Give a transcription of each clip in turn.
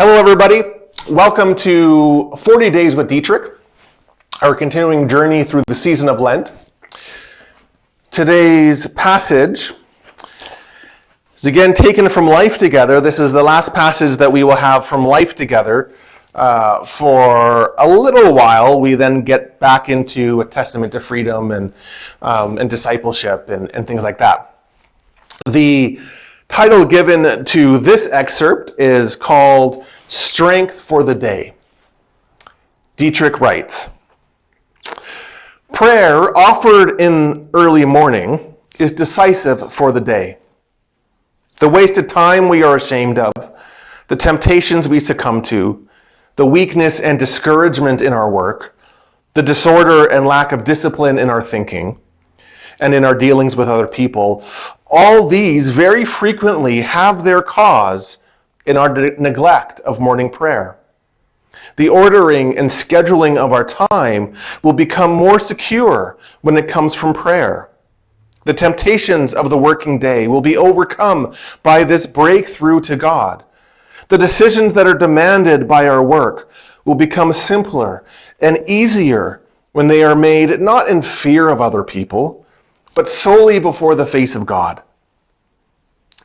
Hello, everybody. Welcome to 40 Days with Dietrich, our continuing journey through the season of Lent. Today's passage is again taken from Life Together. This is the last passage that we will have from Life Together for a little while. We then get back into A Testament to Freedom and discipleship and things like that. The title given to this excerpt is called Strength for the Day. Dietrich writes, "Prayer offered in early morning is decisive for the day. The wasted time we are ashamed of, the temptations we succumb to, the weakness and discouragement in our work, the disorder and lack of discipline in our thinking, and in our dealings with other people, all these very frequently have their cause in our neglect of morning prayer. The ordering and scheduling of our time will become more secure when it comes from prayer. The temptations of the working day will be overcome by this breakthrough to God. The decisions that are demanded by our work will become simpler and easier when they are made not in fear of other people, but solely before the face of God.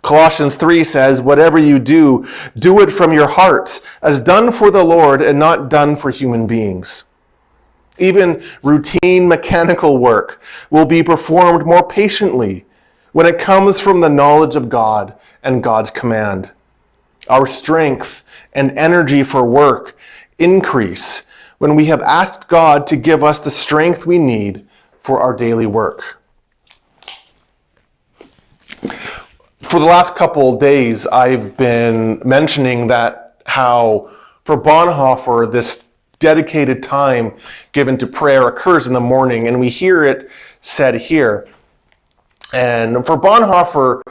Colossians 3 says, whatever you do, do it from your hearts, as done for the Lord and not done for human beings. Even routine mechanical work will be performed more patiently when it comes from the knowledge of God and God's command. Our strength and energy for work increase when we have asked God to give us the strength we need for our daily work." For the last couple of days, I've been mentioning that how for Bonhoeffer, this dedicated time given to prayer occurs in the morning, and we hear it said here. And for Bonhoeffer,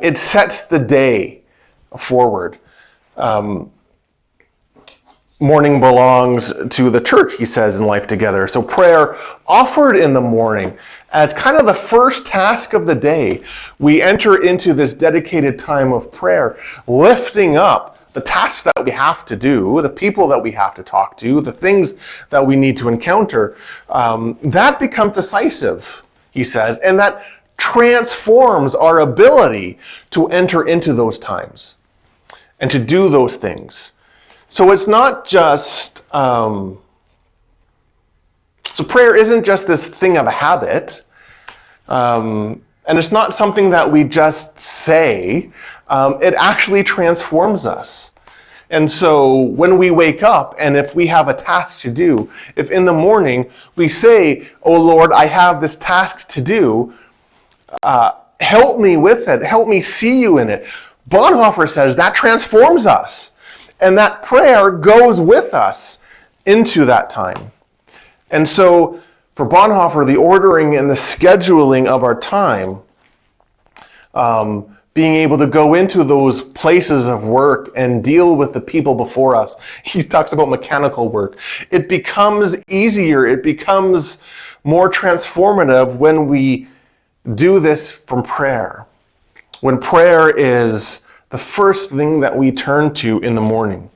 it sets the day forward. Morning belongs to the church, he says in Life Together. So prayer offered in the morning as kind of the first task of the day. We enter into this dedicated time of prayer, lifting up the tasks that we have to do, the people that we have to talk to, the things that we need to encounter. That becomes decisive, he says, and that transforms our ability to enter into those times and to do those things. So it's not just, so prayer isn't just this thing of a habit, and it's not something that we just say, it actually transforms us. And so when we wake up, and if we have a task to do, if in the morning we say, "Oh Lord, I have this task to do, help me with it, help me see you in it," Bonhoeffer says that transforms us. And that prayer goes with us into that time. And so for Bonhoeffer, the ordering and the scheduling of our time, being able to go into those places of work and deal with the people before us, he talks about mechanical work. It becomes easier, it becomes more transformative when we do this from prayer. When prayer is the first thing that we turn to in the morning.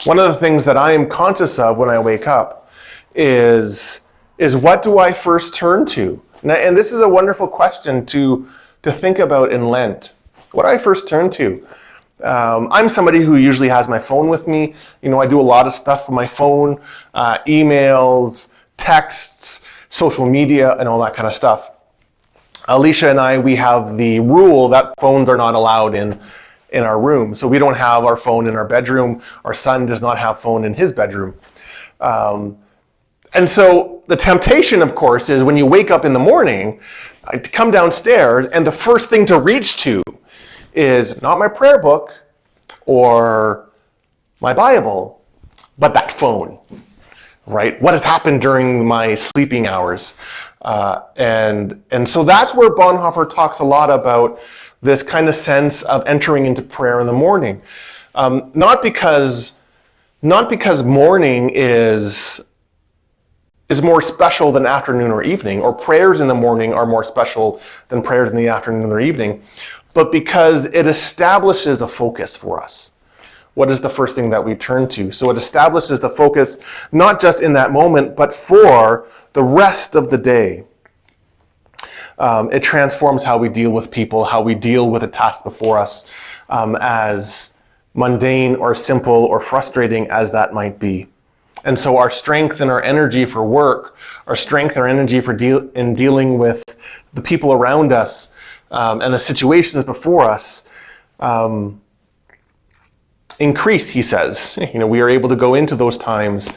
One of the things that I am conscious of when I wake up is what do I first turn to? And this is a wonderful question to think about in Lent. What do I first turn to? I'm somebody who usually has my phone with me. You know, I do a lot of stuff on my phone, emails, texts, social media, and all that kind of stuff. Alicia and I, we have the rule that phones are not allowed in our room. So we don't have our phone in our bedroom. Our son does not have phone in his bedroom. And so the temptation, of course, is when you wake up in the morning, to come downstairs, and the first thing to reach to is not my prayer book or my Bible, but that phone, right? What has happened during my sleeping hours? And so that's where Bonhoeffer talks a lot about this kind of sense of entering into prayer in the morning. Not because morning is more special than afternoon or evening, or prayers in the morning are more special than prayers in the afternoon or evening, but because it establishes a focus for us. what is the first thing that we turn to? So it establishes the focus not just in that moment, but for the rest of the day. It transforms how we deal with people, how we deal with a task before us, as mundane or simple or frustrating as that might be. And so our strength and our energy for work, our strength and our energy for in dealing with the people around us and the situations before us increase, he says. We are able to go into those times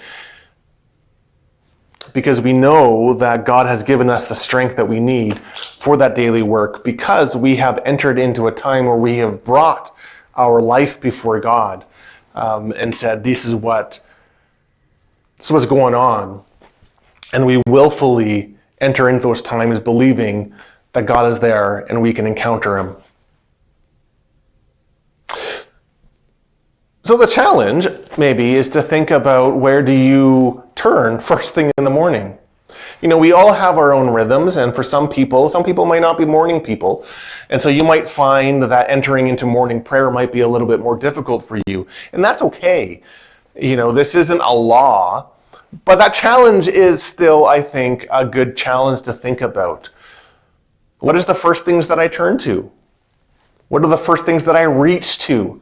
because we know that God has given us the strength that we need for that daily work, because we have entered into a time where we have brought our life before God and said, this is what's going on. And we willfully enter into those times believing that God is there and we can encounter him. So the challenge, maybe, is to think about, where do you turn first thing in the morning? We all have our own rhythms, and for some people might not be morning people. And so you might find that entering into morning prayer might be a little bit more difficult for you. And that's okay. This isn't a law, but that challenge is still, I think, a good challenge to think about. What is the first things that I turn to? What are the first things that I reach to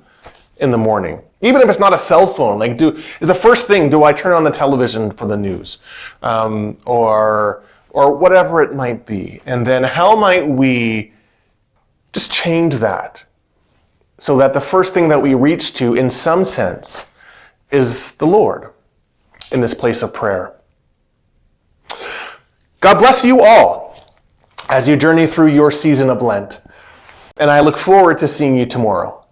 in the morning? Even if it's not a cell phone, is the first thing, do I turn on the television for the news? Or whatever it might be. And then how might we just change that so that the first thing that we reach to, in some sense, is the Lord in this place of prayer. God bless you all as you journey through your season of Lent. And I look forward to seeing you tomorrow.